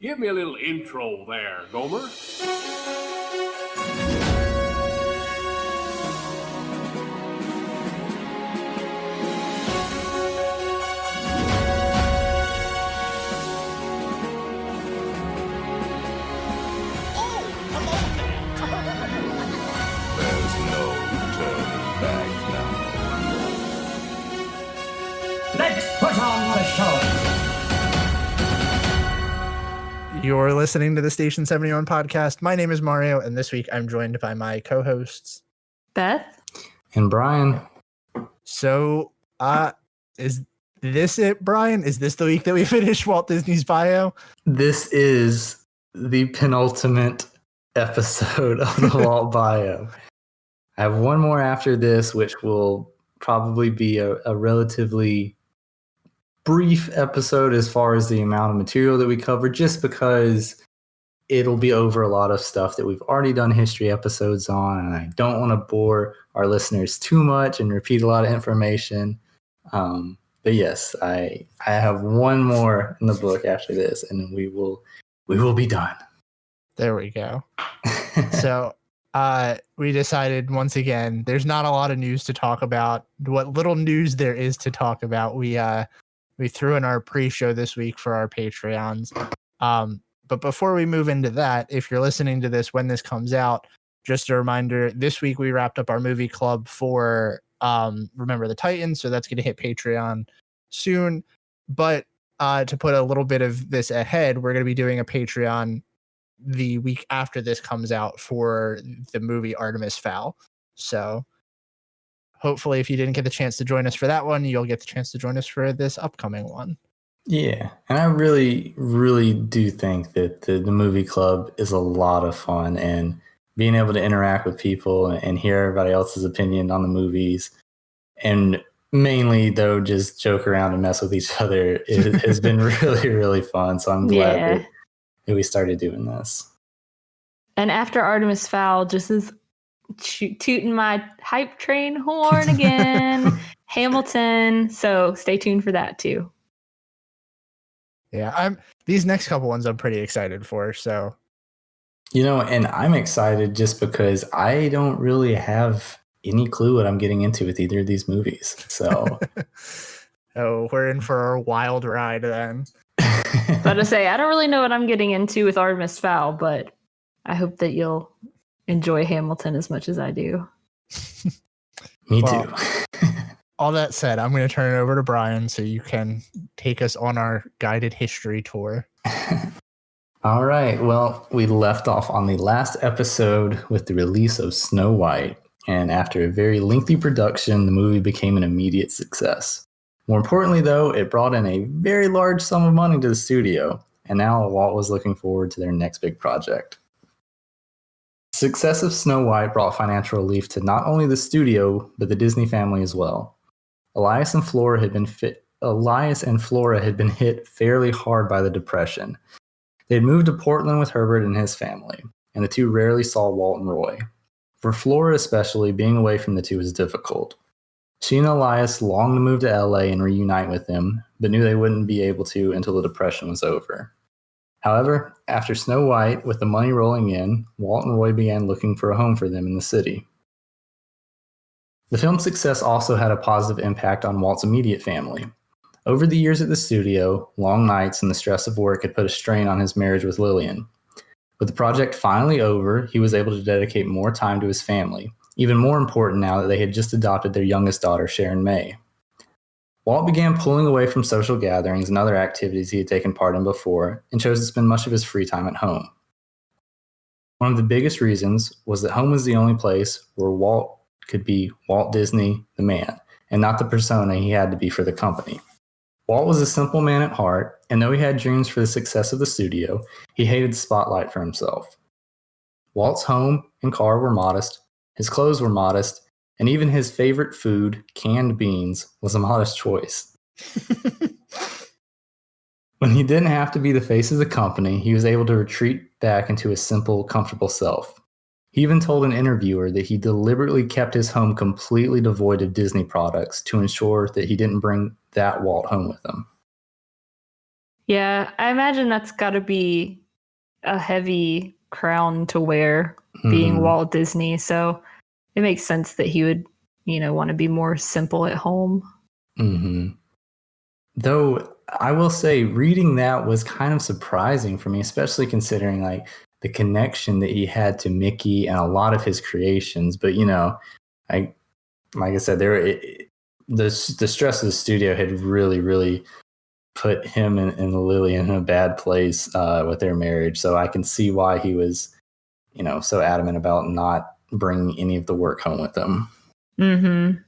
Give me a little intro there, Gomer. There's no turning back now. Let's put on the show. You're listening to the Station 71 podcast. My name is Mario, and this week I'm joined by my co-hosts, Beth and Brian. So, is this it, Brian? Is this the week that we finish Walt Disney's bio? This is the penultimate episode of the Walt bio. I have one more after this, which will probably be a relatively brief episode as far as the amount of material that we cover, just because it'll be over a lot of stuff that we've already done history episodes on, and I don't want to bore our listeners too much and repeat a lot of information. But yes, I have one more in the book after this, and then we will be done. There we go. So we decided once again, there's not a lot of news to talk about. What little news there is to talk about, we threw in our pre-show this week for our Patreons. But before we move into that, if you're listening to this when this comes out, just a reminder, this week we wrapped up our movie club for Remember the Titans, so that's going to hit Patreon soon. But to put a little bit of this ahead, we're going to be doing a Patreon the week after this comes out for the movie Artemis Fowl. So hopefully if you didn't get the chance to join us for that one, you'll get the chance to join us for this upcoming one. Yeah, and I really, really do think that the movie club is a lot of fun, and being able to interact with people and hear everybody else's opinion on the movies, and mainly, though, just joke around and mess with each other has been really, really fun. So I'm glad that we started doing this. And after Artemis Fowl, just as tooting my hype train horn again, Hamilton. So stay tuned for that too. Yeah, these next couple ones I'm pretty excited for. So, and I'm excited just because I don't really have any clue what I'm getting into with either of these movies. So, we're in for a wild ride then. But to say, I don't really know what I'm getting into with Artemis Fowl, but I hope that you'll enjoy Hamilton as much as I do. Me too. All that said, I'm going to turn it over to Brian so you can take us on our guided history tour. All right. Well, we left off on the last episode with the release of Snow White. And after a very lengthy production, the movie became an immediate success. More importantly, though, it brought in a very large sum of money to the studio. And now Walt was looking forward to their next big project. Success of Snow White brought financial relief to not only the studio, but the Disney family as well. Elias and Flora had been hit fairly hard by the Depression. They had moved to Portland with Herbert and his family, and the two rarely saw Walt and Roy. For Flora especially, being away from the two was difficult. She and Elias longed to move to LA and reunite with him, but knew they wouldn't be able to until the Depression was over. However, after Snow White, with the money rolling in, Walt and Roy began looking for a home for them in the city. The film's success also had a positive impact on Walt's immediate family. Over the years at the studio, long nights and the stress of work had put a strain on his marriage with Lillian. With the project finally over, he was able to dedicate more time to his family, even more important now that they had just adopted their youngest daughter, Sharon May. Walt began pulling away from social gatherings and other activities he had taken part in before, and chose to spend much of his free time at home. One of the biggest reasons was that home was the only place where Walt could be Walt Disney, the man, and not the persona he had to be for the company. Walt was a simple man at heart, and though he had dreams for the success of the studio, he hated the spotlight for himself. Walt's home and car were modest, his clothes were modest, and even his favorite food, canned beans, was a modest choice. When he didn't have to be the face of the company, he was able to retreat back into his simple, comfortable self. He even told an interviewer that he deliberately kept his home completely devoid of Disney products to ensure that he didn't bring that Walt home with him. Yeah, I imagine that's got to be a heavy crown to wear, being Mhm. Walt Disney. So it makes sense that he would, want to be more simple at home. Mm-hmm. Though I will say, reading that was kind of surprising for me, especially considering like the connection that he had to Mickey and a lot of his creations. But like I said, the stress of the studio had really put him and Lily in a bad place with their marriage. So I can see why he was, so adamant about not bringing any of the work home with him. Mm-hmm.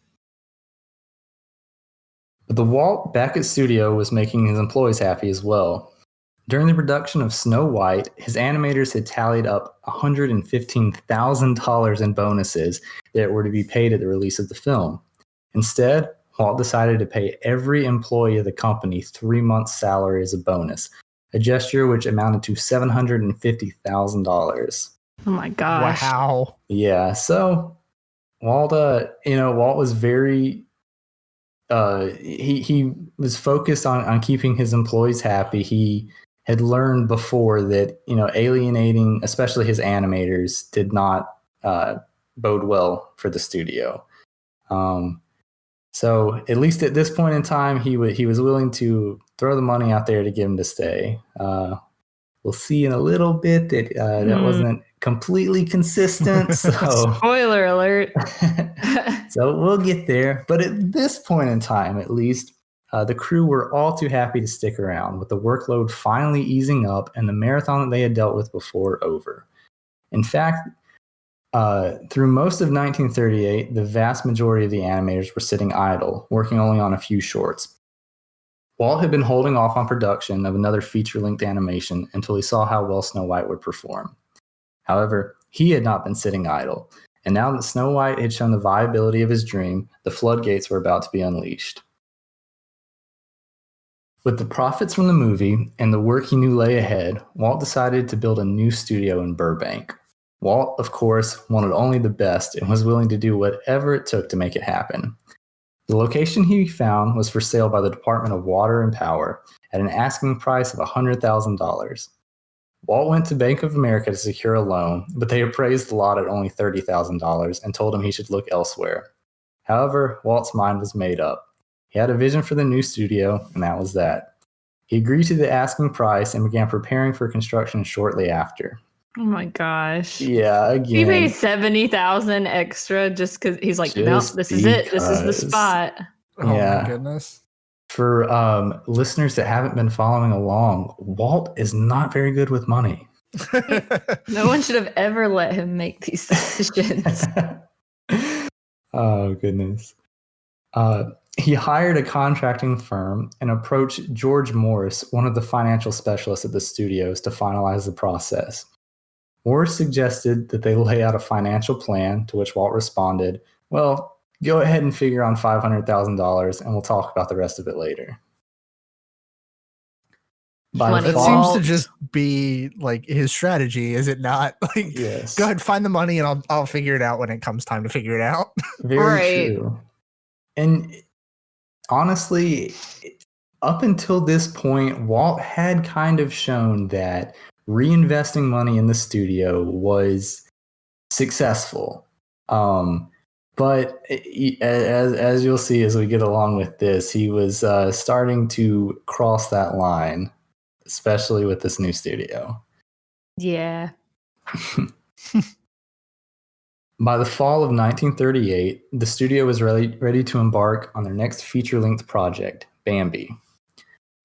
But the Walt Beckett studio was making his employees happy as well. During the production of Snow White, his animators had tallied up $115,000 in bonuses that were to be paid at the release of the film. Instead, Walt decided to pay every employee of the company 3 months' salary as a bonus, a gesture which amounted to $750,000. Oh my gosh. Wow. Yeah, so Walt, Walt was very he was focused on keeping his employees happy. He had learned before that alienating, especially his animators, did not bode well for the studio. So at least at this point in time, he was willing to throw the money out there to get him to stay. We'll see in a little bit that that wasn't completely consistent. So spoiler alert. So we'll get there. But at this point in time, at least, the crew were all too happy to stick around, with the workload finally easing up and the marathon that they had dealt with before over. In fact, through most of 1938, the vast majority of the animators were sitting idle, working only on a few shorts. Walt had been holding off on production of another feature-length animation until he saw how well Snow White would perform. However, he had not been sitting idle, and now that Snow White had shown the viability of his dream, the floodgates were about to be unleashed. With the profits from the movie and the work he knew lay ahead, Walt decided to build a new studio in Burbank. Walt, of course, wanted only the best and was willing to do whatever it took to make it happen. The location he found was for sale by the Department of Water and Power at an asking price of $100,000. Walt went to Bank of America to secure a loan, but they appraised the lot at only $30,000 and told him he should look elsewhere. However, Walt's mind was made up. He had a vision for the new studio, and that was that. He agreed to the asking price and began preparing for construction shortly after. Oh my gosh. Yeah, again. He paid $70,000 extra just because he's like, no, this is it. This is the spot. Oh Yeah. my goodness. For listeners that haven't been following along, Walt is not very good with money. No one should have ever let him make these decisions. Oh, goodness. He hired a contracting firm and approached George Morris, one of the financial specialists at the studios, to finalize the process. Morris suggested that they lay out a financial plan, to which Walt responded, "Well, go ahead and figure on $500,000 and we'll talk about the rest of it later." Funny. That seems to just be like his strategy, is it not? Like, Yes. go ahead, find the money, and I'll figure it out when it comes time to figure it out. Very true. And honestly, up until this point, Walt had kind of shown that reinvesting money in the studio was successful. But as you'll see as we get along with this, he was starting to cross that line, especially with this new studio. Yeah. By the fall of 1938, the studio was ready to embark on their next feature-length project, Bambi.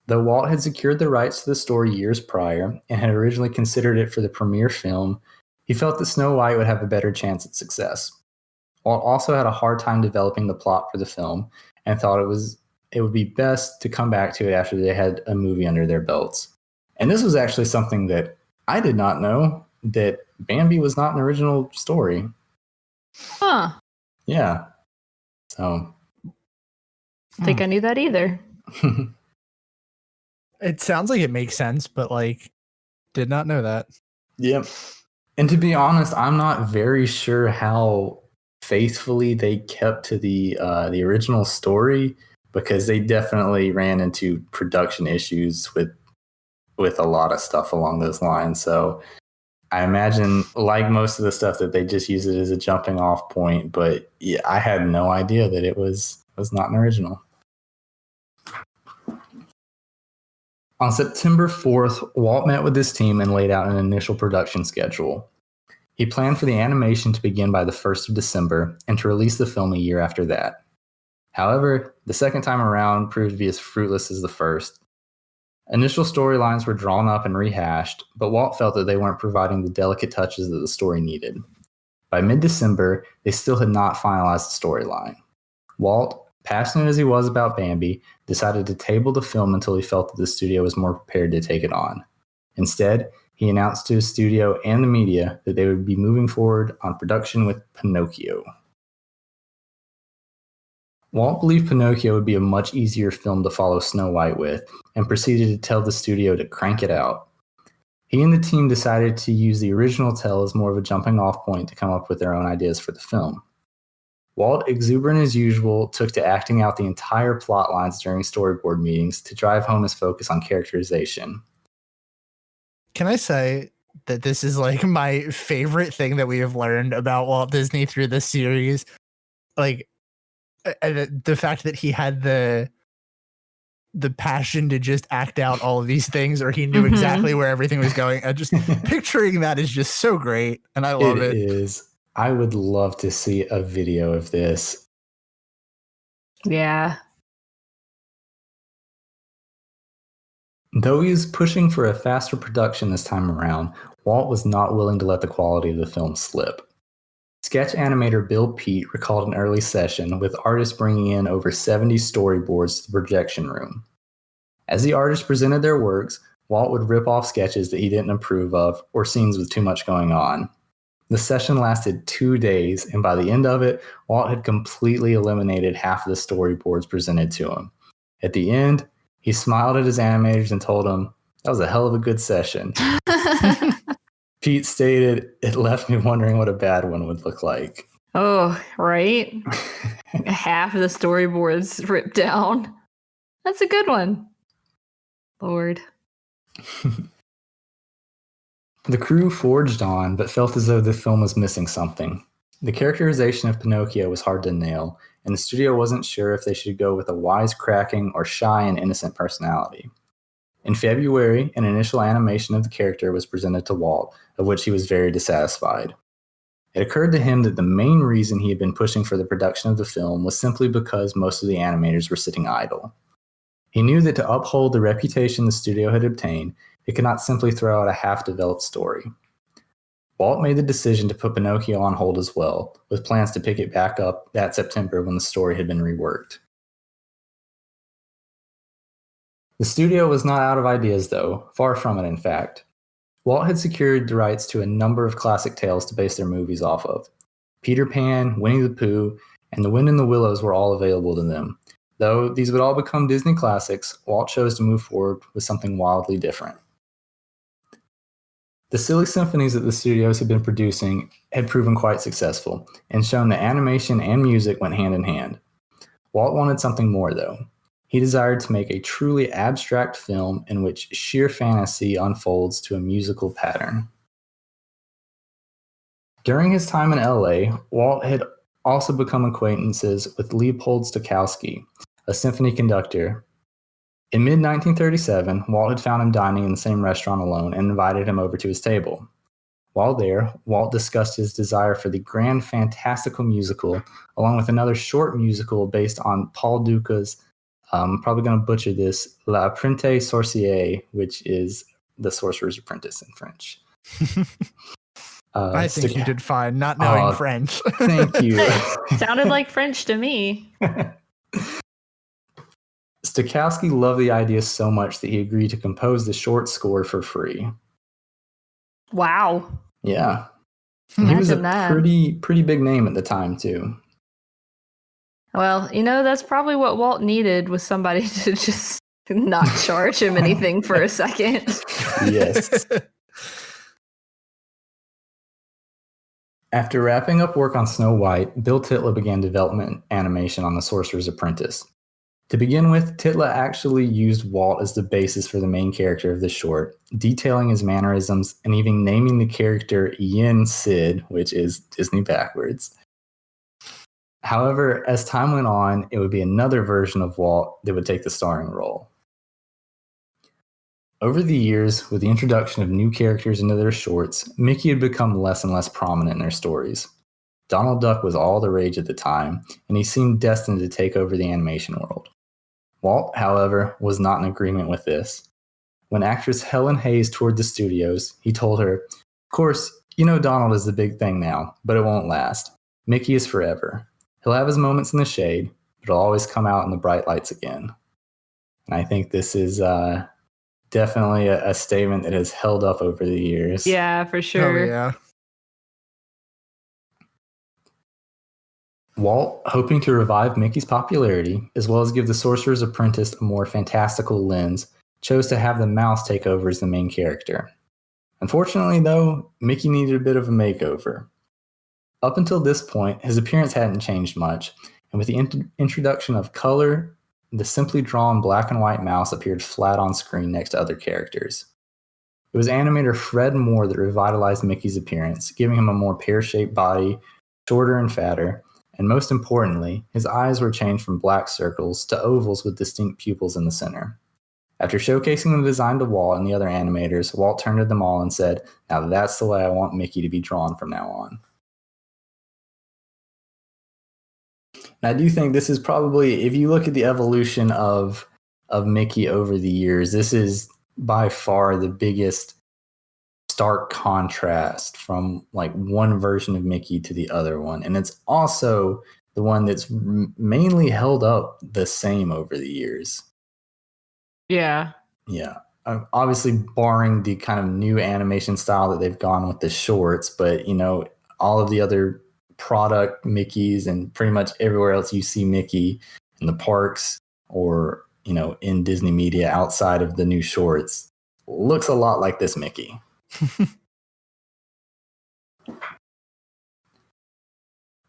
Though Walt had secured the rights to the story years prior and had originally considered it for the premiere film, he felt that Snow White would have a better chance at success. Walt also had a hard time developing the plot for the film and thought it would be best to come back to it after they had a movie under their belts. And this was actually something that I did not know, that Bambi was not an original story. Huh. Yeah. So. I think I knew that either. It sounds like it makes sense, but like, did not know that. Yep. And to be honest, I'm not very sure how faithfully they kept to the original story, because they definitely ran into production issues with with a lot of stuff along those lines. So I imagine, like most of the stuff, that they just use it as a jumping off point. But yeah, I had no idea that it was not an original. On September 4th, Walt met with his team and laid out an initial production schedule. He planned for the animation to begin by the 1st of December and to release the film a year after that. However, the second time around proved to be as fruitless as the first. Initial storylines were drawn up and rehashed, but Walt felt that they weren't providing the delicate touches that the story needed. By mid-December, they still had not finalized the storyline. Walt, passionate as he was about Bambi, decided to table the film until he felt that the studio was more prepared to take it on. Instead, he announced to his studio and the media that they would be moving forward on production with Pinocchio. Walt believed Pinocchio would be a much easier film to follow Snow White with, and proceeded to tell the studio to crank it out. He and the team decided to use the original tale as more of a jumping off point to come up with their own ideas for the film. Walt, exuberant as usual, took to acting out the entire plot lines during storyboard meetings to drive home his focus on characterization. Can I say that this is like my favorite thing that we have learned about Walt Disney through this series? Like the fact that he had the passion to just act out all of these things, or he knew exactly where everything was going. And just picturing that is just so great, and I love it. It is. I would love to see a video of this. Yeah. Though he was pushing for a faster production this time around, Walt was not willing to let the quality of the film slip. Sketch animator Bill Peet recalled an early session with artists bringing in over 70 storyboards to the projection room. As the artists presented their works, Walt would rip off sketches that he didn't approve of or scenes with too much going on. The session lasted 2 days, and by the end of it, Walt had completely eliminated half of the storyboards presented to him. At the end, he smiled at his animators and told them, "That was a hell of a good session." Pete stated, "It left me wondering what a bad one would look like." Oh, right? Half of the storyboards ripped down. That's a good one. Lord. The crew forged on, but felt as though the film was missing something. The characterization of Pinocchio was hard to nail, and the studio wasn't sure if they should go with a wisecracking or shy and innocent personality. In February, an initial animation of the character was presented to Walt, of which he was very dissatisfied. It occurred to him that the main reason he had been pushing for the production of the film was simply because most of the animators were sitting idle. He knew that to uphold the reputation the studio had obtained, it could not simply throw out a half-developed story. Walt made the decision to put Pinocchio on hold as well, with plans to pick it back up that September when the story had been reworked. The studio was not out of ideas, though, far from it, in fact. Walt had secured the rights to a number of classic tales to base their movies off of. Peter Pan, Winnie the Pooh, and The Wind in the Willows were all available to them. Though these would all become Disney classics, Walt chose to move forward with something wildly different. The silly symphonies that the studios had been producing had proven quite successful, and shown that animation and music went hand in hand. Walt wanted something more, though. He desired to make a truly abstract film in which sheer fantasy unfolds to a musical pattern. During his time in LA, Walt had also become acquaintances with Leopold Stokowski, a symphony conductor. In mid-1937, Walt had found him dining in the same restaurant alone and invited him over to his table. While there, Walt discussed his desire for the grand fantastical musical, along with another short musical based on Paul Dukas', I'm probably going to butcher this, L'Apprenti Sorcier, which is The Sorcerer's Apprentice in French. I think you did fine, not knowing French. Thank you. Sounded like French to me. Stokowski loved the idea so much that he agreed to compose the short score for free. Wow. Yeah. And he was a pretty big name at the time, too. Well, that's probably what Walt needed, was somebody to just not charge him anything for a second. Yes. After wrapping up work on Snow White, Bill Titler began development animation on The Sorcerer's Apprentice. To begin with, Titla actually used Walt as the basis for the main character of the short, detailing his mannerisms and even naming the character Yen Sid, which is Disney backwards. However, as time went on, it would be another version of Walt that would take the starring role. Over the years, with the introduction of new characters into their shorts, Mickey had become less and less prominent in their stories. Donald Duck was all the rage at the time, and he seemed destined to take over the animation world. Walt, however, was not in agreement with this. When actress Helen Hayes toured the studios, he told her, "Of course, you know Donald is the big thing now, but it won't last. Mickey is forever. He'll have his moments in the shade, but he'll always come out in the bright lights again." And I think this is definitely a statement that has held up over the years. Yeah, for sure. Oh, yeah. Walt, hoping to revive Mickey's popularity, as well as give the Sorcerer's Apprentice a more fantastical lens, chose to have the mouse take over as the main character. Unfortunately, though, Mickey needed a bit of a makeover. Up until this point, his appearance hadn't changed much, and with the introduction of color, the simply drawn black and white mouse appeared flat on screen next to other characters. It was animator Fred Moore that revitalized Mickey's appearance, giving him a more pear-shaped body, shorter and fatter, and most importantly, his eyes were changed from black circles to ovals with distinct pupils in the center. After showcasing the design to Walt and the other animators, Walt turned to them all and said, "Now that's the way I want Mickey to be drawn from now on." And I do think this is probably, if you look at the evolution of Mickey over the years, this is by far the biggest stark contrast from like one version of Mickey to the other one. And it's also the one that's mainly held up the same over the years. Yeah. Yeah. Obviously, barring the kind of new animation style that they've gone with the shorts, but you know, all of the other product Mickeys and pretty much everywhere else you see Mickey in the parks or, you know, in Disney media outside of the new shorts looks a lot like this Mickey.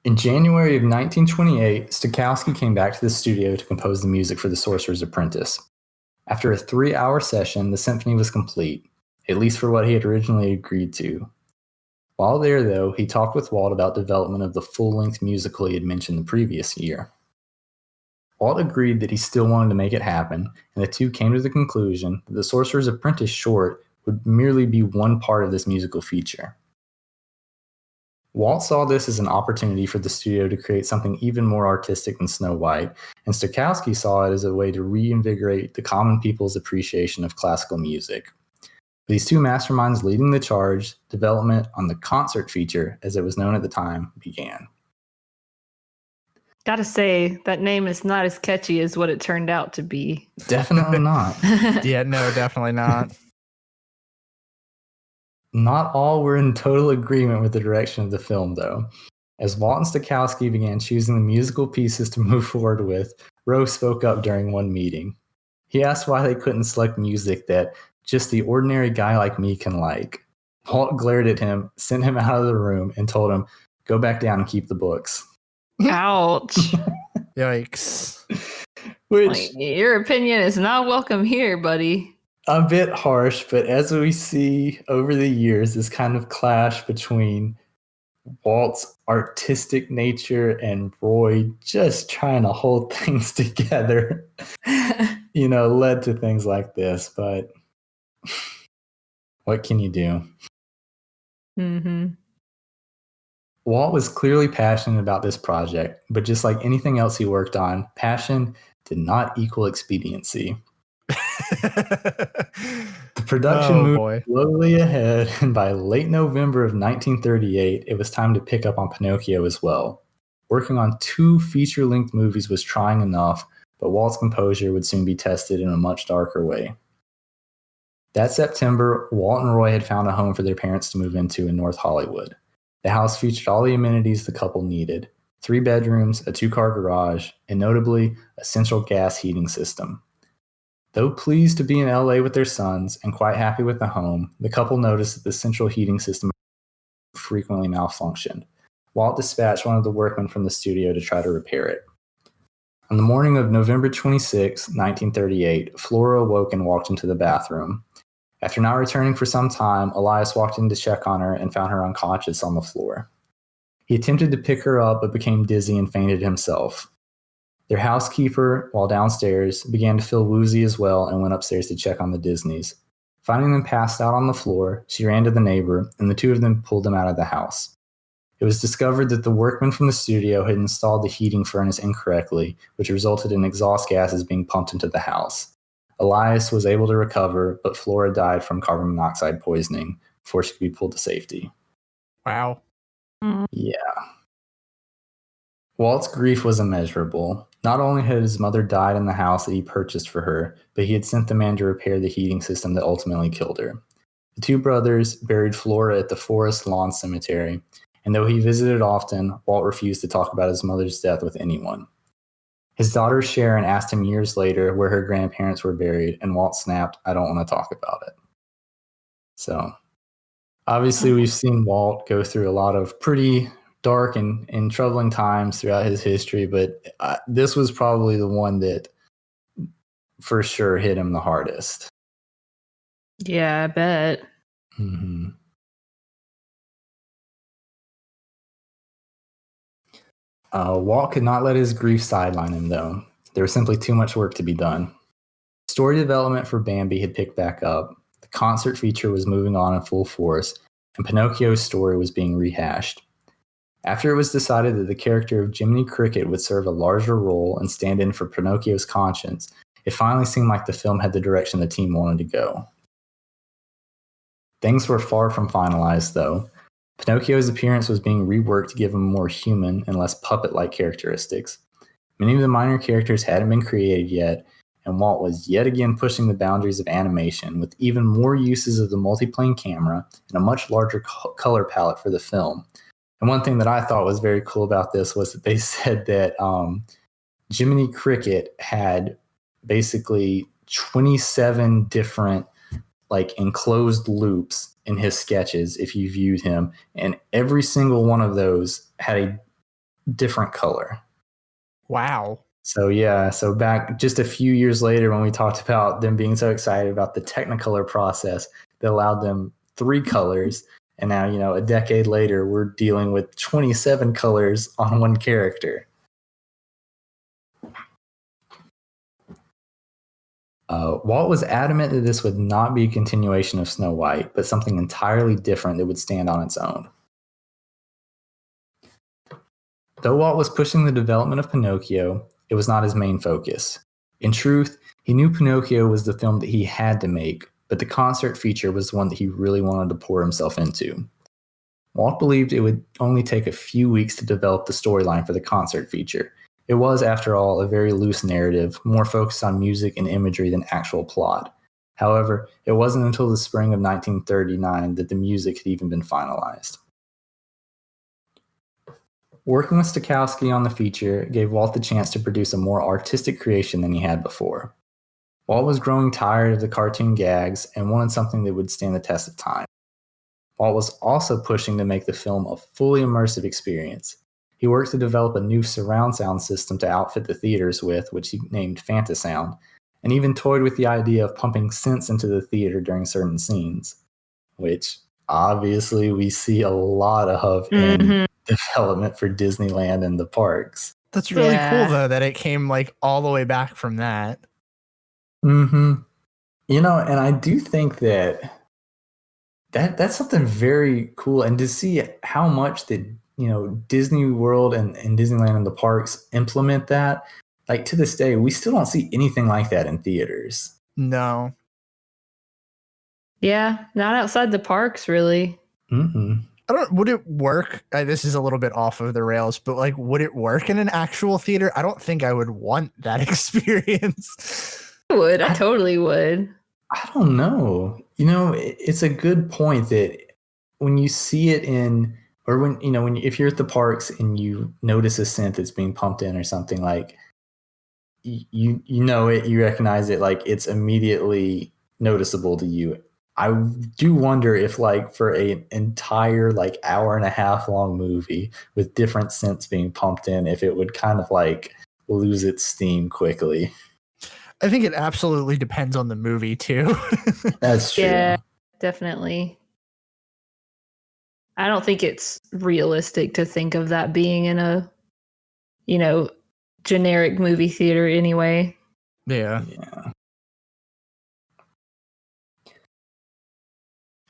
In January of 1928, Stokowski came back to the studio to compose the music for The Sorcerer's Apprentice. After a 3-hour session, the symphony was complete, at least for what he had originally agreed to. While there, though, he talked with Walt about development of the full-length musical he had mentioned the previous year. Walt agreed that he still wanted to make it happen, and the two came to the conclusion that The Sorcerer's Apprentice short would merely be one part of this musical feature. Walt saw this as an opportunity for the studio to create something even more artistic than Snow White, and Stokowski saw it as a way to reinvigorate the common people's appreciation of classical music. These two masterminds leading the charge, development on the concert feature, as it was known at the time, began. Gotta say, that name is not as catchy as what it turned out to be. Definitely not. Yeah, no, definitely not. Not all were in total agreement with the direction of the film, though. As Walt and Stokowski began choosing the musical pieces to move forward with, Rowe spoke up during one meeting. He asked why they couldn't select music that just the ordinary guy like me can like. Walt glared at him, sent him out of the room, and told him, "Go back down and keep the books." Ouch. Yikes. Which, Like, your opinion is not welcome here, buddy. a bit harsh, but as we see over the years, this kind of clash between Walt's artistic nature and Roy just trying to hold things together, you know, led to things like this. But what can you do? Mm-hmm. Walt was clearly passionate about this project, but just like anything else he worked on, passion did not equal expediency. The production moved slowly ahead, and by late November of 1938, it was time to pick up on Pinocchio as well. Working on 2 feature-length movies was trying enough, but Walt's composure would soon be tested in a much darker way. That September, Walt and Roy had found a home for their parents to move into in North Hollywood. The house featured all the amenities the couple needed: 3 bedrooms, a 2-car garage, and notably, a central gas heating system. Though pleased to be in LA with their sons and quite happy with the home, the couple noticed that the central heating system frequently malfunctioned. Walt dispatched one of the workmen from the studio to try to repair it. On the morning of November 26, 1938, Flora awoke and walked into the bathroom. After not returning for some time, Elias walked in to check on her and found her unconscious on the floor. He attempted to pick her up but became dizzy and fainted himself. Their housekeeper, while downstairs, began to feel woozy as well and went upstairs to check on the Disneys. Finding them passed out on the floor, she ran to the neighbor, and the two of them pulled them out of the house. It was discovered that the workmen from the studio had installed the heating furnace incorrectly, which resulted in exhaust gases being pumped into the house. Elias was able to recover, but Flora died from carbon monoxide poisoning before she could be pulled to safety. Wow. Yeah. Walt's grief was immeasurable. Not only had his mother died in the house that he purchased for her, but he had sent the man to repair the heating system that ultimately killed her. The two brothers buried Flora at the Forest Lawn Cemetery, and though he visited often, Walt refused to talk about his mother's death with anyone. His daughter Sharon asked him years later where her grandparents were buried, and Walt snapped, "I don't want to talk about it." So, obviously, we've seen Walt go through a lot of pretty dark and troubling times throughout his history, but this was probably the one that for sure hit him the hardest. Yeah, I bet. Mm-hmm. Walt could not let his grief sideline him, though. There was simply too much work to be done. Story development for Bambi had picked back up, the concert feature was moving on in full force, and Pinocchio's story was being rehashed. After it was decided that the character of Jiminy Cricket would serve a larger role and stand in for Pinocchio's conscience, it finally seemed like the film had the direction the team wanted to go. Things were far from finalized, though. Pinocchio's appearance was being reworked to give him more human and less puppet-like characteristics. Many of the minor characters hadn't been created yet, and Walt was yet again pushing the boundaries of animation with even more uses of the multiplane camera and a much larger color palette for the film. And one thing that I thought was very cool about this was that they said that Jiminy Cricket had basically 27 different enclosed loops in his sketches if you viewed him, and every single one of those had a different color. Wow. So back just a few years later when we talked about them being so excited about the Technicolor process that allowed them 3 colors, and now, a decade later, we're dealing with 27 colors on one character. Walt was adamant that this would not be a continuation of Snow White, but something entirely different that would stand on its own. Though Walt was pushing the development of Pinocchio, it was not his main focus. In truth, he knew Pinocchio was the film that he had to make, but the concert feature was the one that he really wanted to pour himself into. Walt believed it would only take a few weeks to develop the storyline for the concert feature. It was, after all, a very loose narrative, more focused on music and imagery than actual plot. However, it wasn't until the spring of 1939 that the music had even been finalized. Working with Stokowski on the feature gave Walt the chance to produce a more artistic creation than he had before. Walt was growing tired of the cartoon gags and wanted something that would stand the test of time. Walt was also pushing to make the film a fully immersive experience. He worked to develop a new surround sound system to outfit the theaters with, which he named Fantasound, and even toyed with the idea of pumping scents into the theater during certain scenes, which obviously we see a lot of in development for Disneyland and the parks. That's really cool, though, that it came all the way back from that. Mm-hmm. And I do think that's something very cool, and to see how much that Disney World and Disneyland and the parks implement that, to this day, we still don't see anything like that in theaters. No. Yeah, not outside the parks, really. Mm-mm. Would it work? This is a little bit off of the rails, but would it work in an actual theater? I don't think I would want that experience. I would. I totally would. I don't know. It's a good point that when you see it in, or when if you're at the parks and you notice a scent that's being pumped in or something, you recognize it, it's immediately noticeable to you. I do wonder if for an entire hour and a half long movie with different scents being pumped in, if it would kind of lose its steam quickly. I think it absolutely depends on the movie too. That's true. Yeah, definitely. I don't think it's realistic to think of that being in a, generic movie theater anyway. Yeah.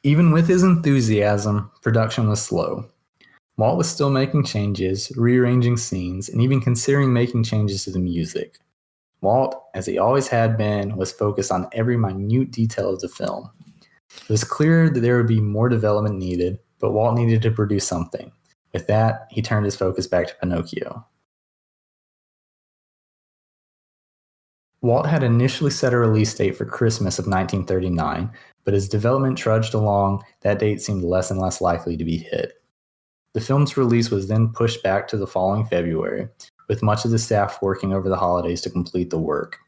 Even with his enthusiasm, production was slow. Walt was still making changes, rearranging scenes, and even considering making changes to the music. Walt, as he always had been, was focused on every minute detail of the film. It was clear that there would be more development needed, but Walt needed to produce something. With that, he turned his focus back to Pinocchio. Walt had initially set a release date for Christmas of 1939, but as development trudged along, that date seemed less and less likely to be hit. The film's release was then pushed back to the following February, with much of the staff working over the holidays to complete the work.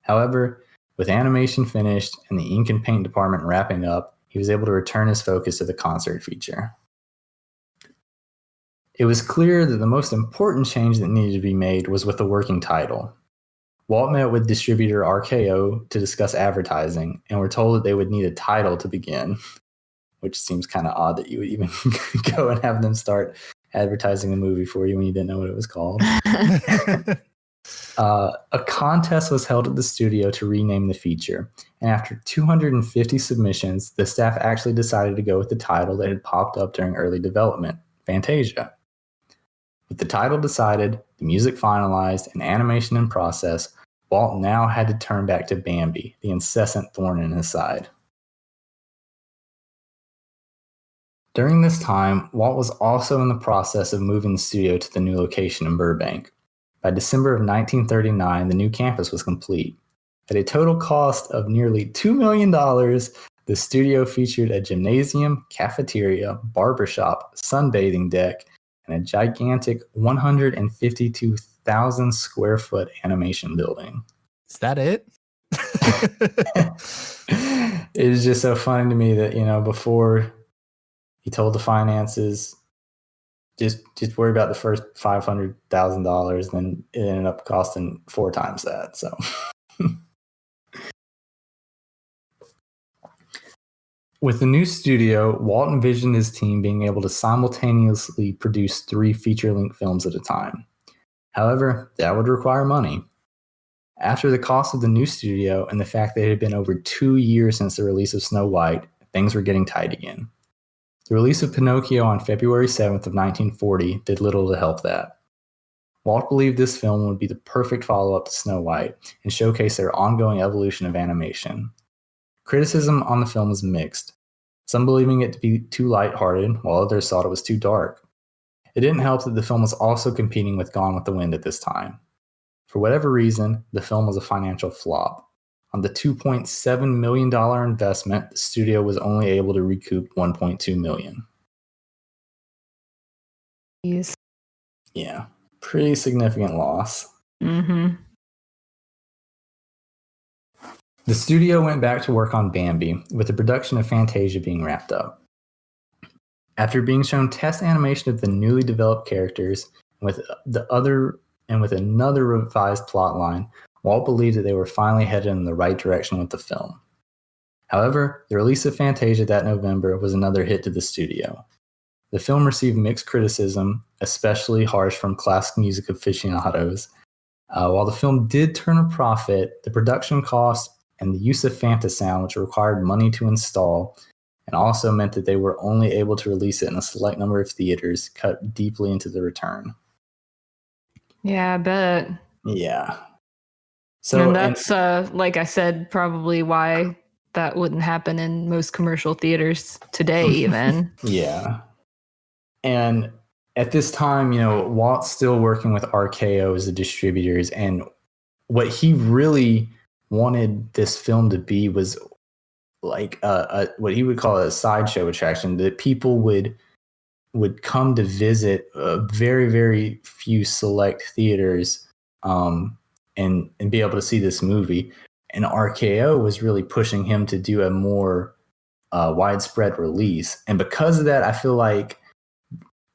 However, with animation finished and the ink and paint department wrapping up, he was able to return his focus to the concert feature. It was clear that the most important change that needed to be made was with the working title. Walt met with distributor RKO to discuss advertising, and were told that they would need a title to begin, which seems kind of odd that you would even go and have them start advertising a movie for you when you didn't know what it was called. A contest was held at the studio to rename the feature, and after 250 submissions, the staff actually decided to go with the title that had popped up during early development, Fantasia. With the title decided, the music finalized, and animation in process, Walt now had to turn back to Bambi, the incessant thorn in his side. During this time, Walt was also in the process of moving the studio to the new location in Burbank. By December of 1939, the new campus was complete. At a total cost of nearly $2 million, the studio featured a gymnasium, cafeteria, barbershop, sunbathing deck, and a gigantic 152,000 square foot animation building. Is that it? It was just so funny to me that, before he told the finances, just worry about the first $500,000, then it ended up costing 4 times that. So with the new studio, Walt envisioned his team being able to simultaneously produce 3 feature-length films at a time. However, that would require money. After the cost of the new studio and the fact that it had been over 2 years since the release of Snow White, things were getting tight again. The release of Pinocchio on February 7th of 1940 did little to help that. Walt believed this film would be the perfect follow-up to Snow White and showcase their ongoing evolution of animation. Criticism on the film was mixed, some believing it to be too lighthearted, while others thought it was too dark. It didn't help that the film was also competing with Gone with the Wind at this time. For whatever reason, the film was a financial flop. On the $2.7 million investment, the studio was only able to recoup $1.2 million. Jeez. Yeah, pretty significant loss. Mm-hmm. The studio went back to work on Bambi, with the production of Fantasia being wrapped up. After being shown test animation of the newly developed characters, with another revised plotline, Walt believed that they were finally headed in the right direction with the film. However, the release of Fantasia that November was another hit to the studio. The film received mixed criticism, especially harsh from classical music aficionados. While the film did turn a profit, the production costs and the use of Fantasound, which required money to install, and also meant that they were only able to release it in a select number of theaters, cut deeply into the return. Yeah, I bet. Yeah. So, and that's, like I said, probably why that wouldn't happen in most commercial theaters today, even. Yeah. And at this time, Walt's still working with RKO as the distributors, and what he really wanted this film to be was like what he would call a sideshow attraction, that people would come to visit very, very few select theaters and be able to see this movie. And RKO was really pushing him to do a more widespread release. And because of that, I feel like,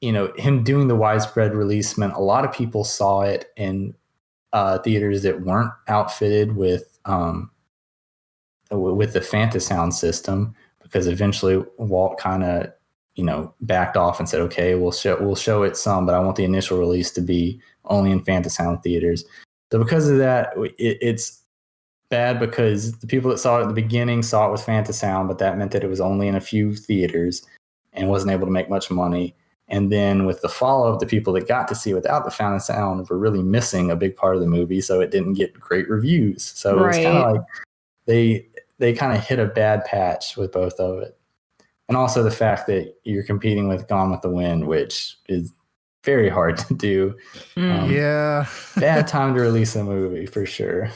him doing the widespread release meant a lot of people saw it and theaters that weren't outfitted with the Fantasound system, because eventually Walt kind of backed off and said, okay, we'll show it some, but I want the initial release to be only in Fantasound theaters. So because of that, it's bad, because the people that saw it at the beginning saw it with Fantasound, but that meant that it was only in a few theaters and wasn't able to make much money. And then with the follow-up, the people that got to see it without the Fantasound were really missing a big part of the movie, so it didn't get great reviews. So It was kind of like they kind of hit a bad patch with both of it. And also the fact that you're competing with Gone with the Wind, which is very hard to do. Yeah. Bad time to release a movie, for sure.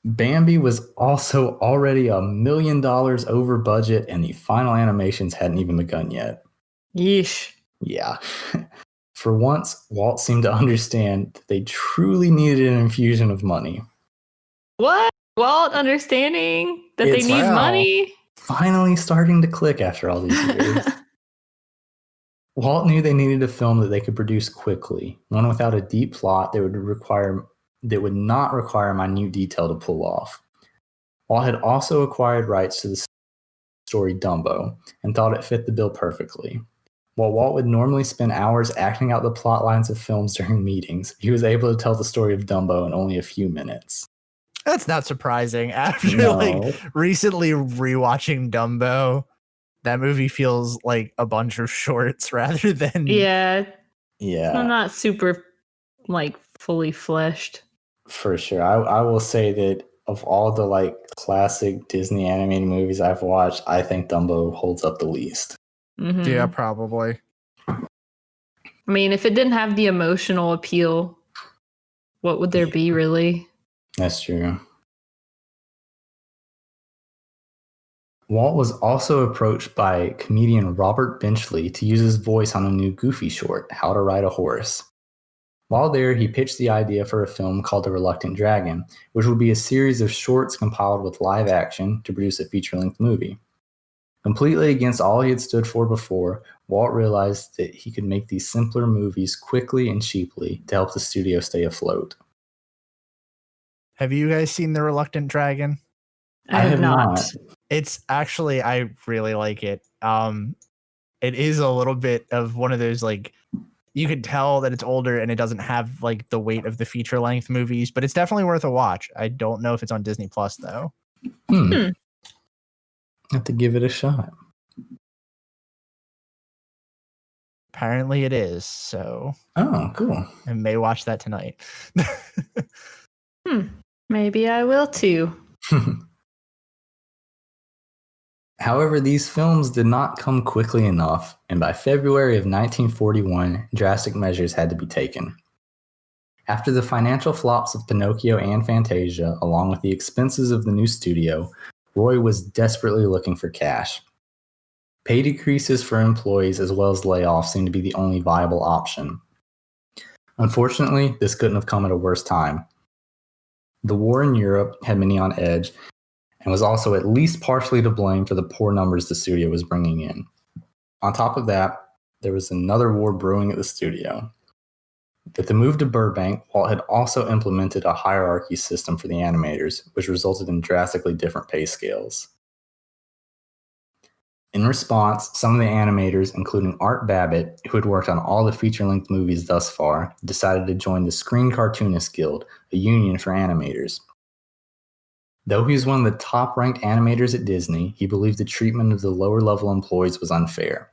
Bambi was also already $1 million over budget, and the final animations hadn't even begun yet. Yeesh. Yeah. For once, Walt seemed to understand that they truly needed an infusion of money. What? Walt understanding that they need money? Finally starting to click after all these years. Walt knew they needed a film that they could produce quickly, one without a deep plot that would not require minute detail to pull off. Walt had also acquired rights to the story Dumbo and thought it fit the bill perfectly. While Walt would normally spend hours acting out the plot lines of films during meetings, he was able to tell the story of Dumbo in only a few minutes. That's not surprising. After recently rewatching Dumbo, that movie feels like a bunch of shorts rather than Yeah. I'm not super fully fleshed. For sure. I will say that of all the classic Disney animated movies I've watched, I think Dumbo holds up the least. Mm-hmm. Yeah, probably. I mean, if it didn't have the emotional appeal, what would there be really? That's true. Walt was also approached by comedian Robert Benchley to use his voice on a new Goofy short, How to Ride a Horse. While there, he pitched the idea for a film called The Reluctant Dragon, which would be a series of shorts compiled with live action to produce a feature-length movie. Completely against all he had stood for before, Walt realized that he could make these simpler movies quickly and cheaply to help the studio stay afloat. Have you guys seen The Reluctant Dragon? I have not. It's actually, I really like it. It is a little bit of one of those, you could tell that it's older and it doesn't have the weight of the feature length movies, but it's definitely worth a watch. I don't know if it's on Disney Plus though. Have to give it a shot. Apparently it is. So. Oh, cool. I may watch that tonight. Maybe I will too. However, these films did not come quickly enough, and by February of 1941, drastic measures had to be taken. After the financial flops of Pinocchio and Fantasia, along with the expenses of the new studio, Roy was desperately looking for cash. Pay decreases for employees as well as layoffs seemed to be the only viable option. Unfortunately, this couldn't have come at a worse time. The war in Europe had many on edge, and was also at least partially to blame for the poor numbers the studio was bringing in. On top of that, there was another war brewing at the studio. With the move to Burbank, Walt had also implemented a hierarchy system for the animators, which resulted in drastically different pay scales. In response, some of the animators, including Art Babbitt, who had worked on all the feature-length movies thus far, decided to join the Screen Cartoonists Guild, a union for animators. Though he was one of the top-ranked animators at Disney, he believed the treatment of the lower-level employees was unfair.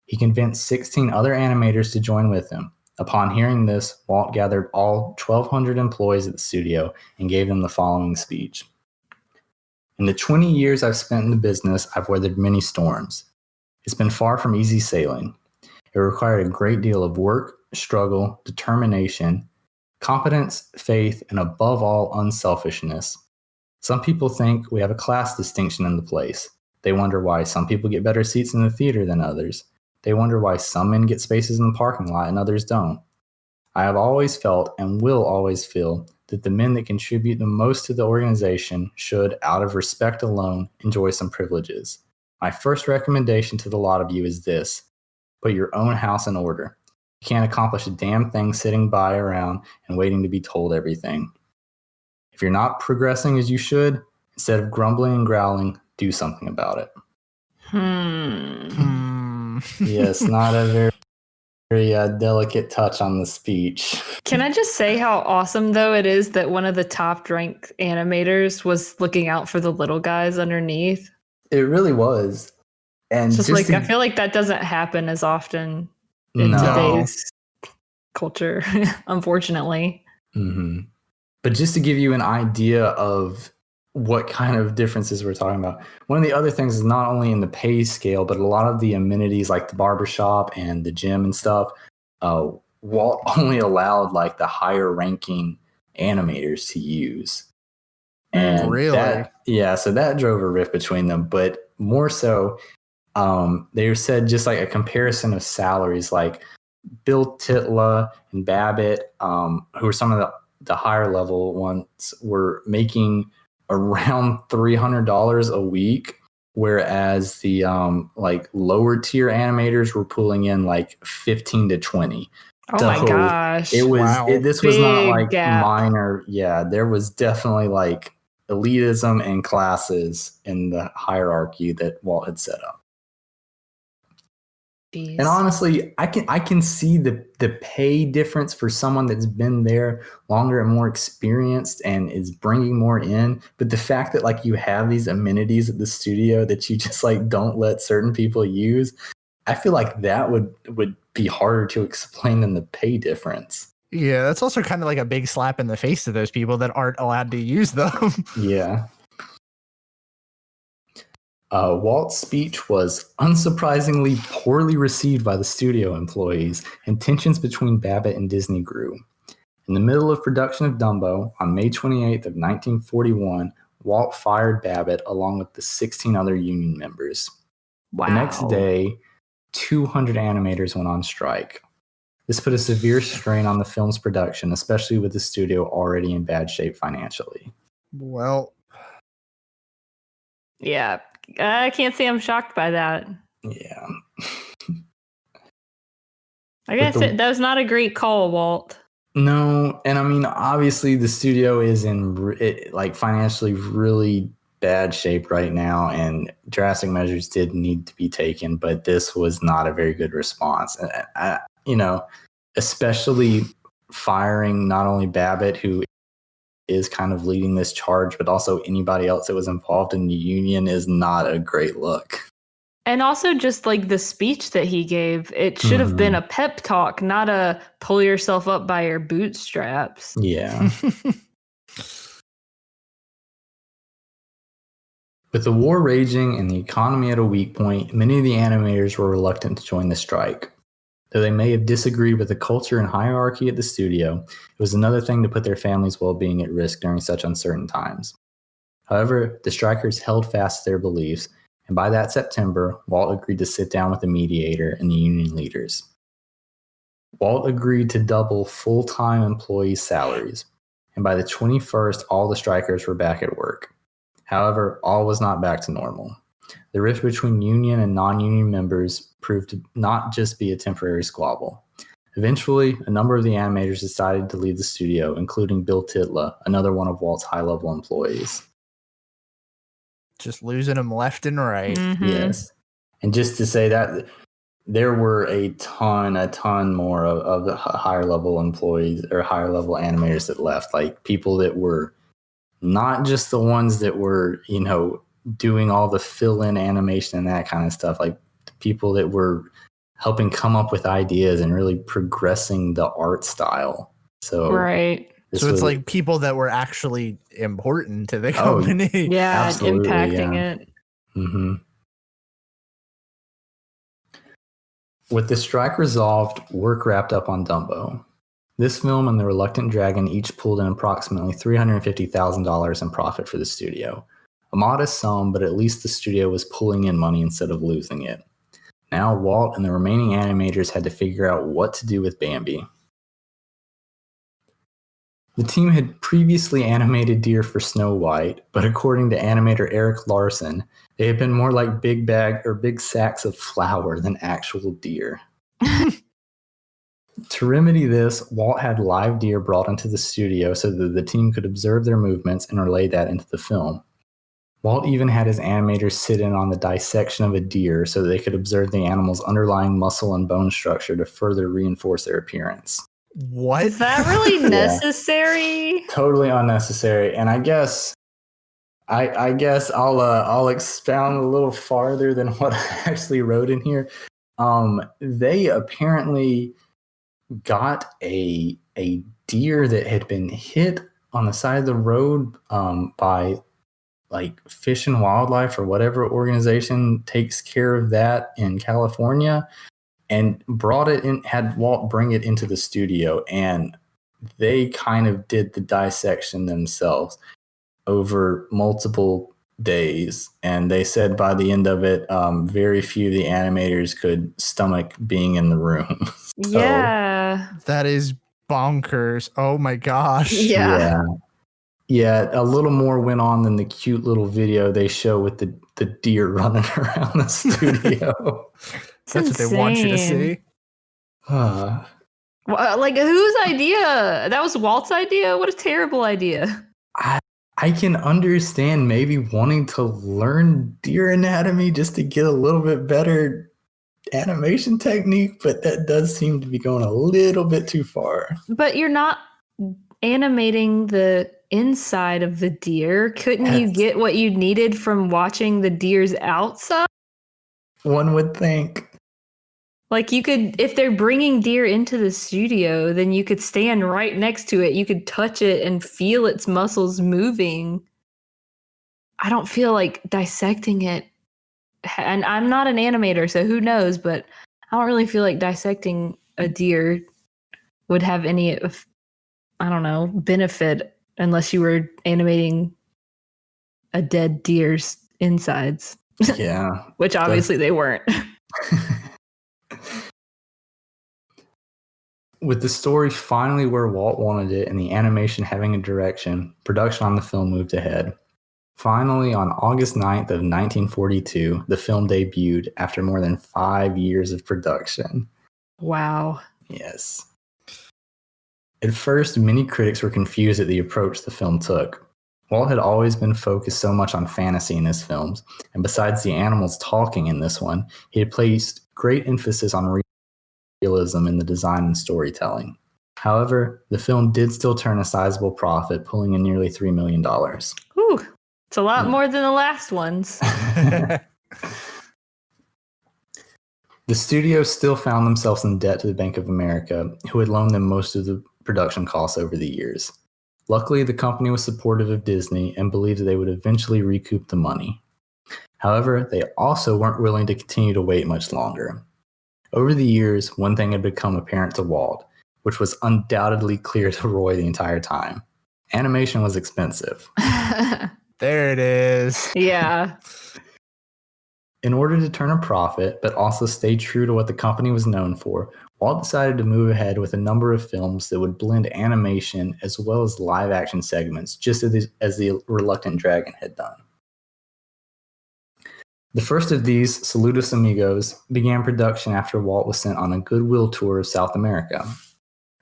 He convinced 16 other animators to join with him. Upon hearing this, Walt gathered all 1,200 employees at the studio and gave them the following speech. In the 20 years I've spent in the business, I've weathered many storms. It's been far from easy sailing. It required a great deal of work, struggle, determination, competence, faith, and above all, unselfishness. Some people think we have a class distinction in the place. They wonder why some people get better seats in the theater than others. They wonder why some men get spaces in the parking lot and others don't. I have always felt and will always feel that the men that contribute the most to the organization should, out of respect alone, enjoy some privileges. My first recommendation to the lot of you is this: put your own house in order. You can't accomplish a damn thing sitting by around and waiting to be told everything. If you're not progressing as you should, instead of grumbling and growling, do something about it. Yes, not a very delicate touch on the speech. Can I just say how awesome, though, it is that one of the top-ranked animators was looking out for the little guys underneath? It really was. And Just like, I feel like that doesn't happen as often in No. today's culture, unfortunately. Mm-hmm. But just to give you an idea of what kind of differences we're talking about, one of the other things is not only in the pay scale, but a lot of the amenities like the barbershop and the gym and stuff, Walt only allowed like the higher ranking animators to use. And Really? so that drove a rift between them. But more so, they said just like a comparison of salaries, like Bill Titla and Babbitt, who were some of the higher level ones, were making around $300 a week, whereas the like lower tier animators were pulling in like 15 to 20. Oh my gosh. It was this was not like gap. minor. Yeah, there was definitely like elitism and classes in the hierarchy that Walt had set up. Jeez. And honestly, I can see the pay difference for someone that's been there longer and more experienced and is bringing more in. But the fact that like you have these amenities at the studio that you just like don't let certain people use, I feel like that would be harder to explain than the pay difference. Yeah, that's also kind of like a big slap in the face to those people that aren't allowed to use them. Yeah. Walt's speech was unsurprisingly poorly received by the studio employees, and tensions between Babbitt and Disney grew. In the middle of production of Dumbo, on May 28th of 1941, Walt fired Babbitt along with the 16 other union members. Wow. The next day, 200 animators went on strike. This put a severe strain on the film's production, especially with the studio already in bad shape financially. Well, yeah, I can't say I'm shocked by that. Yeah. I guess that was not a great call, Walt. No, and I mean, obviously the studio is in like financially really bad shape right now, and drastic measures did need to be taken, but this was not a very good response. Especially firing not only Babbitt, who is kind of leading this charge, but also anybody else that was involved in the union is not a great look. And also just like the speech that he gave, it should have been a pep talk, not a pull yourself up by your bootstraps. Yeah. With the war raging and the economy at a weak point, many of the animators were reluctant to join the strike. Though they may have disagreed with the culture and hierarchy at the studio, it was another thing to put their families' well-being at risk during such uncertain times. However, the strikers held fast to their beliefs, and by that September, Walt agreed to sit down with the mediator and the union leaders. Walt agreed to double full-time employees' salaries, and by the 21st, all the strikers were back at work. However, all was not back to normal. The rift between union and non-union members proved to not just be a temporary squabble. Eventually, a number of the animators decided to leave the studio, including Bill Titla, another one of Walt's high-level employees. just losing them left and right. Mhm. Yes. And just to say that there were a ton more of the higher-level employees or higher-level animators that left, like people that were not just the ones that were, doing all the fill-in animation and that kind of stuff, like people that were helping come up with ideas and really progressing the art style. So right. So it's like people that were actually important to the company. Yeah, absolutely, impacting yeah. it. Mm-hmm. With the strike resolved, work wrapped up on Dumbo. This film and The Reluctant Dragon each pulled in approximately $350,000 in profit for the studio. A modest sum, but at least the studio was pulling in money instead of losing it. Now Walt and the remaining animators had to figure out what to do with Bambi. The team had previously animated deer for Snow White, but according to animator Eric Larson, they had been more like big sacks of flour than actual deer. To remedy this, Walt had live deer brought into the studio so that the team could observe their movements and relay that into the film. Walt even had his animators sit in on the dissection of a deer so that they could observe the animal's underlying muscle and bone structure to further reinforce their appearance. What? Is that really necessary? Totally unnecessary. And I guess I'll expound a little farther than what I actually wrote in here. They apparently got a deer that had been hit on the side of the road by like Fish and Wildlife or whatever organization takes care of that in California, and brought it in, had Walt bring it into the studio, and they kind of did the dissection themselves over multiple days. And they said by the end of it, very few of the animators could stomach being in the room. So, Yeah. That is bonkers. Oh my gosh. Yeah. Yeah, a little more went on than the cute little video they show with the deer running around the studio. That's what they want you to see. Well, like, whose idea? That was Walt's idea? What a terrible idea. I can understand maybe wanting to learn deer anatomy just to get a little bit better animation technique, but that does seem to be going a little bit too far. But you're not animating the inside of the deer. Couldn't you get what you needed from watching the deer's outside? One would think. Like, you could, if they're bringing deer into the studio, then you could stand right next to it. You could touch it and feel its muscles moving. I don't feel like dissecting it. And I'm not an animator, so who knows? But I don't really feel like dissecting a deer would have any, I don't know, benefit unless you were animating a dead deer's insides. Yeah. Which obviously they weren't. With the story finally where Walt wanted it and the animation having a direction, production on the film moved ahead. Finally, on August 9th of 1942, the film debuted after more than 5 years of production. Wow. Yes. At first, many critics were confused at the approach the film took. Walt had always been focused so much on fantasy in his films, and besides the animals talking in this one, he had placed great emphasis on realism in the design and storytelling. However, the film did still turn a sizable profit, pulling in nearly $3 million. Ooh, it's a lot more than the last ones. The studio still found themselves in debt to the Bank of America, who had loaned them most of the production costs over the years. Luckily, the company was supportive of Disney and believed that they would eventually recoup the money. However, they also weren't willing to continue to wait much longer. Over the years, one thing had become apparent to Walt, which was undoubtedly clear to Roy the entire time. Animation was expensive. There it is. Yeah. In order to turn a profit, but also stay true to what the company was known for, Walt decided to move ahead with a number of films that would blend animation as well as live action segments, just as the Reluctant Dragon had done. The first of these, Saludos Amigos, began production after Walt was sent on a goodwill tour of South America.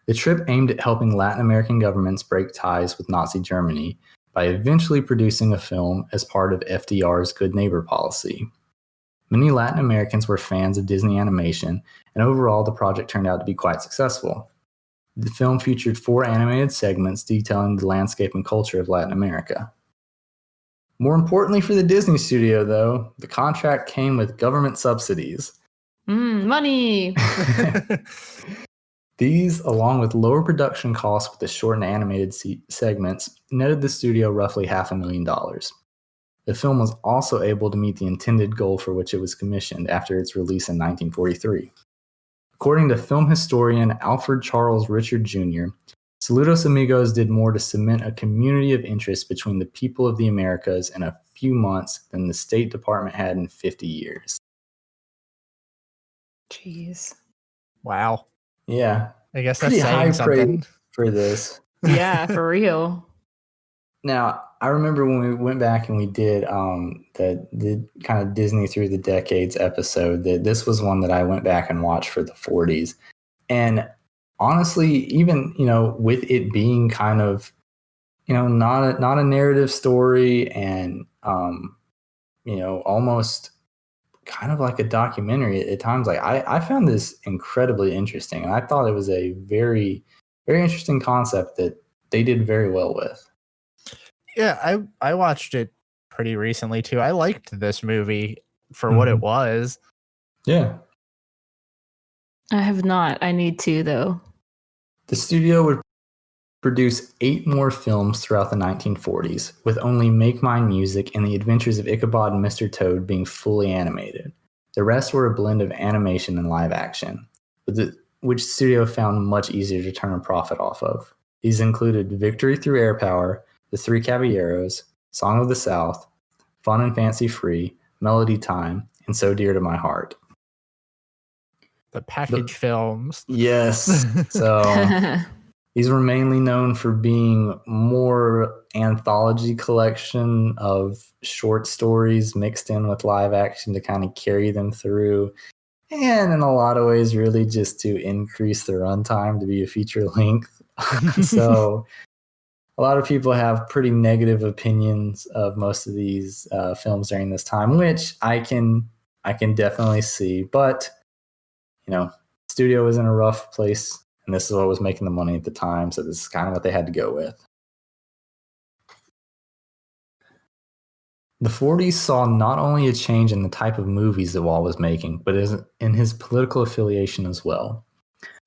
The trip aimed at helping Latin American governments break ties with Nazi Germany by eventually producing a film as part of FDR's Good Neighbor policy. Many Latin Americans were fans of Disney animation, and overall the project turned out to be quite successful. The film featured 4 animated segments detailing the landscape and culture of Latin America. More importantly for the Disney studio, though, the contract came with government subsidies. Money! These, along with lower production costs with the shortened animated segments, netted the studio roughly $500,000. The film was also able to meet the intended goal for which it was commissioned after its release in 1943. According to film historian Alfred Charles Richard Jr., Saludos Amigos did more to cement a community of interest between the people of the Americas in a few months than the State Department had in 50 years. Jeez. Wow. Yeah. I guess Pretty that's saying high something. praise for this. Yeah, for real. Now, I remember when we went back and we did the kind of Disney through the decades episode, that this was one that I went back and watched for the 40s. And honestly, even, with it being kind of, not a narrative story and, almost kind of like a documentary at times, like I found this incredibly interesting. And I thought it was a very, very interesting concept that they did very well with. Yeah, I watched it pretty recently too. I liked this movie for what it was. Yeah. I have not. I need to, though. The studio would produce 8 more films throughout the 1940s, with only Make Mine Music and The Adventures of Ichabod and Mr. Toad being fully animated. The rest were a blend of animation and live action, which the studio found much easier to turn a profit off of. These included Victory Through Air Power, The Three Caballeros, Song of the South, Fun and Fancy Free, Melody Time, and So Dear to My Heart. The package films. Yes. So these were mainly known for being more anthology collection of short stories mixed in with live action to kind of carry them through. And in a lot of ways, really just to increase the runtime to be a feature length. So a lot of people have pretty negative opinions of most of these films during this time, which I can definitely see. But, studio was in a rough place. And this is what was making the money at the time. So this is kind of what they had to go with. The 40s saw not only a change in the type of movies that Walt was making, but in his political affiliation as well.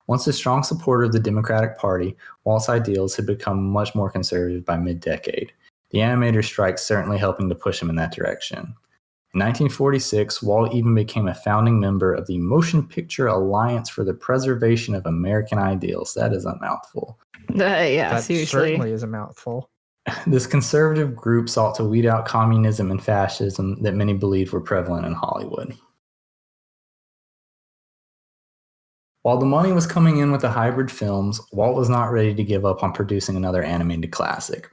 Once a strong supporter of the Democratic Party, Walt's ideals had become much more conservative by mid-decade. The animator strike certainly helping to push him in that direction. In 1946, Walt even became a founding member of the Motion Picture Alliance for the Preservation of American Ideals. That is a mouthful. Yeah, That seriously. certainly is a mouthful. This conservative group sought to weed out communism and fascism that many believed were prevalent in Hollywood. While the money was coming in with the hybrid films, Walt was not ready to give up on producing another animated classic.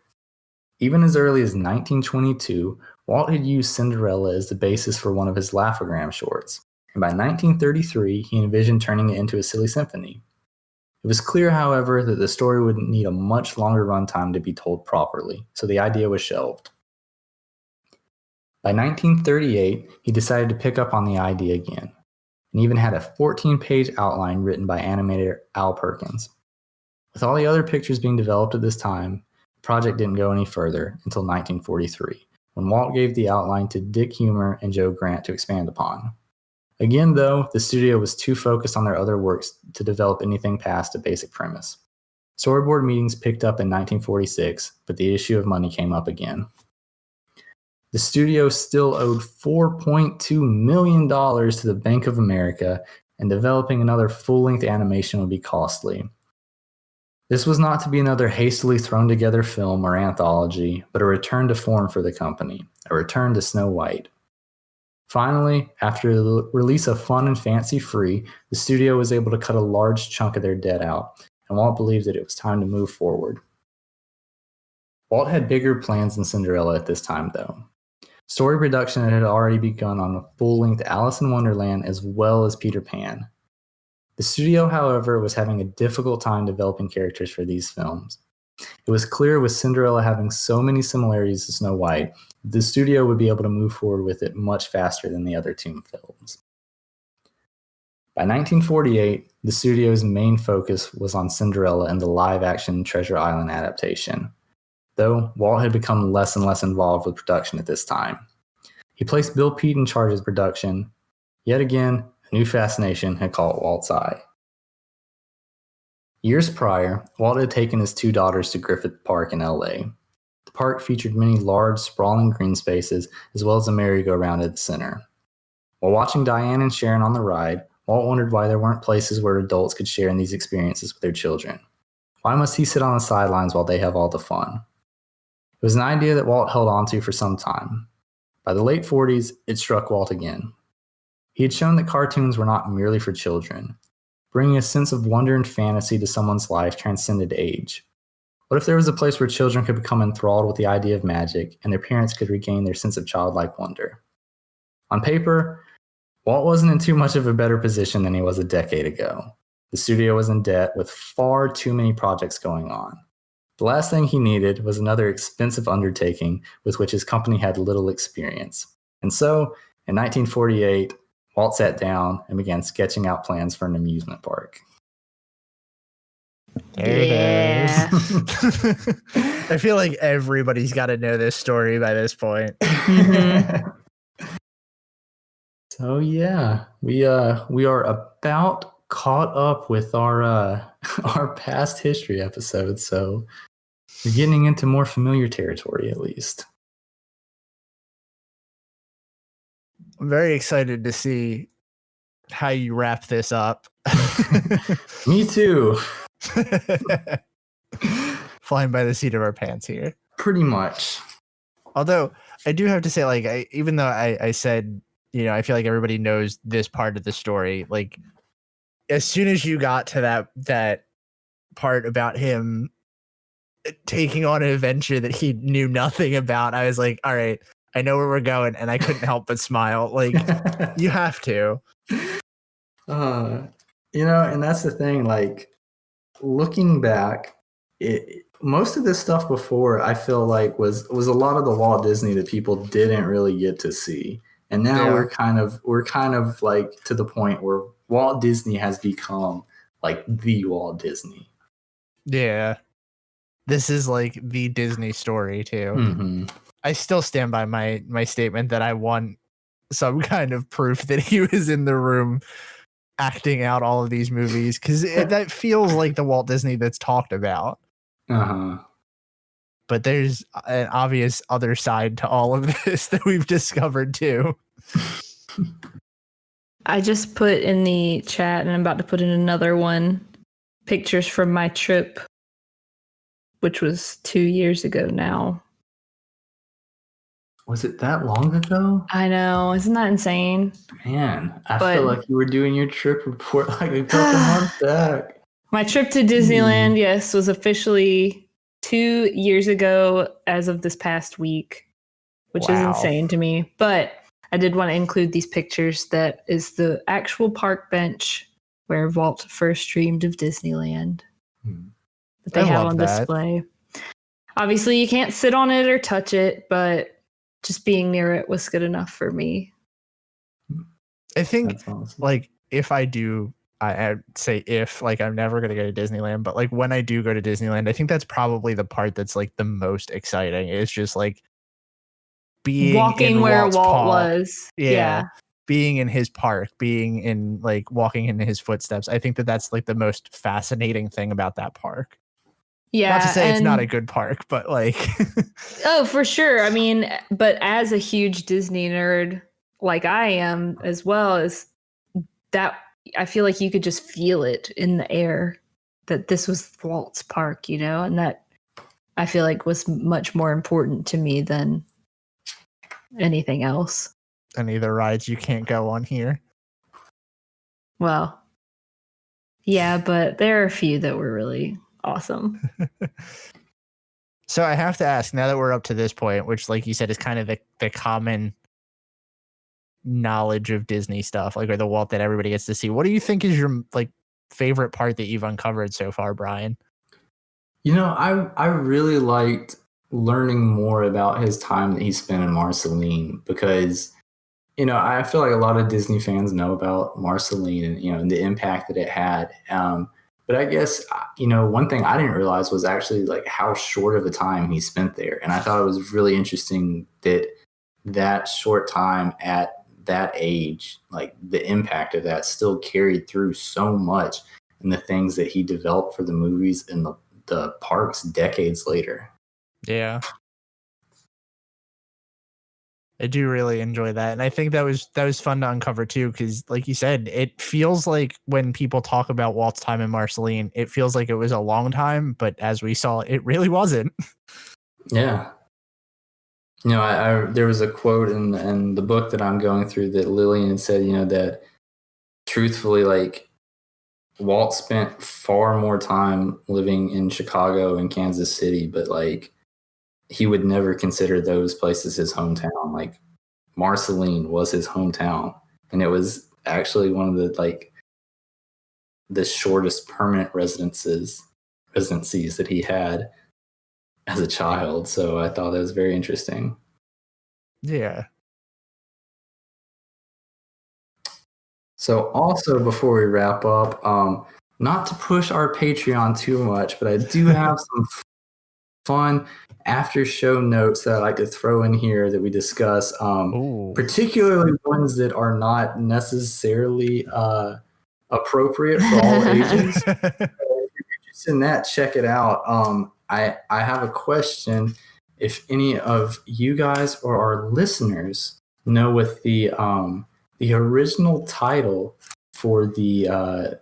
Even as early as 1922, Walt had used Cinderella as the basis for one of his Laugh-O-Gram shorts, and by 1933, he envisioned turning it into a silly symphony. It was clear, however, that the story would need a much longer runtime to be told properly, so the idea was shelved. By 1938, he decided to pick up on the idea again, and even had a 14-page outline written by animator Al Perkins. With all the other pictures being developed at this time, the project didn't go any further until 1943, when Walt gave the outline to Dick Huemer and Joe Grant to expand upon. Again, though, the studio was too focused on their other works to develop anything past a basic premise. Storyboard meetings picked up in 1946, but the issue of money came up again. The studio still owed $4.2 million to the Bank of America, and developing another full-length animation would be costly. This was not to be another hastily thrown together film or anthology, but a return to form for the company, a return to Snow White. Finally, after the release of Fun and Fancy Free, the studio was able to cut a large chunk of their debt out, and Walt believed that it was time to move forward. Walt had bigger plans than Cinderella at this time, though. Story production had already begun on a full-length Alice in Wonderland as well as Peter Pan. The studio, however, was having a difficult time developing characters for these films. It was clear with Cinderella having so many similarities to Snow White, the studio would be able to move forward with it much faster than the other two films. By 1948, the studio's main focus was on Cinderella and the live-action Treasure Island adaptation, though Walt had become less and less involved with production at this time. He placed Bill Peet in charge of production. Yet again, a new fascination had caught Walt's eye. Years prior, Walt had taken his 2 daughters to Griffith Park in LA. The park featured many large, sprawling green spaces, as well as a merry-go-round at the center. While watching Diane and Sharon on the ride, Walt wondered why there weren't places where adults could share in these experiences with their children. Why must he sit on the sidelines while they have all the fun? It was an idea that Walt held on to for some time. By the late 40s, it struck Walt again. He had shown that cartoons were not merely for children. Bringing a sense of wonder and fantasy to someone's life transcended age. What if there was a place where children could become enthralled with the idea of magic and their parents could regain their sense of childlike wonder? On paper, Walt wasn't in too much of a better position than he was a decade ago. The studio was in debt with far too many projects going on. The last thing he needed was another expensive undertaking with which his company had little experience. And so, in 1948, Walt sat down and began sketching out plans for an amusement park. There it is. I feel like everybody's got to know this story by this point. So yeah, we are about caught up with our past history episodes. So we're getting into more familiar territory, at least. I'm very excited to see how you wrap this up. Me too. Flying by the seat of our pants here. Pretty much. Although I do have to say, like, even though I said, I feel like everybody knows this part of the story. Like, as soon as you got to that part about him taking on an adventure that he knew nothing about, I was like, all right, I know where we're going, and I couldn't help but smile. Like, you have to. And that's the thing. Like, looking back, most of this stuff before, I feel like was a lot of the Walt Disney that people didn't really get to see, and now we're kind of like to the point where Walt Disney has become like the Walt Disney. Yeah, this is like the Disney story too. Mm-hmm. I still stand by my statement that I want some kind of proof that he was in the room acting out all of these movies, because that feels like the Walt Disney that's talked about. But there's an obvious other side to all of this that we've discovered too. I just put in the chat, and I'm about to put in another one, pictures from my trip, which was 2 years ago now. Was it that long ago? I know. Isn't that insane? Man, I feel like you were doing your trip report like a couple months back. My trip to Disneyland, yes, was officially 2 years ago as of this past week, which is insane to me. But I did want to include these pictures. That is the actual park bench where Walt first dreamed of Disneyland that they have on display. Obviously, you can't sit on it or touch it, but just being near it was good enough for me. I think, like, if I do, I'd say if, like, I'm never going to go to Disneyland, but, like, when I do go to Disneyland, I think that's probably the part that's, like, the most exciting. It's just, like, being walking in where Walt's Walt park. was. Yeah. Being in his park, being in, like, walking in his footsteps. I think that's, like, the most fascinating thing about that park. Yeah. Not to say it's not a good park, but, like... Oh, for sure. I mean, but as a huge Disney nerd, like I am as well, as that, I feel like you could just feel it in the air that this was Walt's park, and that I feel like was much more important to me than anything else. Any of the rides you can't go on here. Well, yeah, but there are a few that were really awesome. So I have to ask, now that we're up to this point, which, like you said, is kind of the common knowledge of Disney stuff, like, or the Walt that everybody gets to see, what do you think is your, like, favorite part that you've uncovered so far, Brian? I really liked learning more about his time that he spent in Marceline, because I feel like a lot of Disney fans know about Marceline and the impact that it had. But I guess, one thing I didn't realize was actually, like, how short of a time he spent there. And I thought it was really interesting that short time at that age, like, the impact of that still carried through so much in the things that he developed for the movies and the parks decades later. Yeah. I do really enjoy that. And I think that was fun to uncover too, because, like you said, it feels like when people talk about Walt's time in Marceline, it feels like it was a long time, but as we saw, it really wasn't. Yeah. There was a quote in the book that I'm going through that Lillian said, that truthfully, like, Walt spent far more time living in Chicago and Kansas City, but, like, he would never consider those places his hometown. Like, Marceline was his hometown, and it was actually one of the, like, the shortest permanent residencies that he had as a child. So I thought that was very interesting. Yeah. So also before we wrap up, not to push our Patreon too much, but I do have some fun after show notes that I like to throw in here that we discuss, particularly ones that are not necessarily appropriate for all ages. If you're interested in that, check it out. I have a question. If any of you guys or our listeners know what the original title for the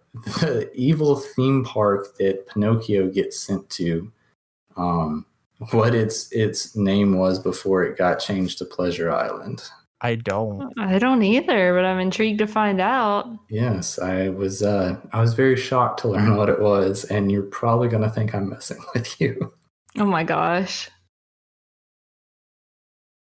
evil theme park that Pinocchio gets sent to, what its name was before it got changed to Pleasure Island. I don't either, but I'm intrigued to find out. Yes, I was very shocked to learn what it was, and you're probably gonna think I'm messing with you. Oh my gosh.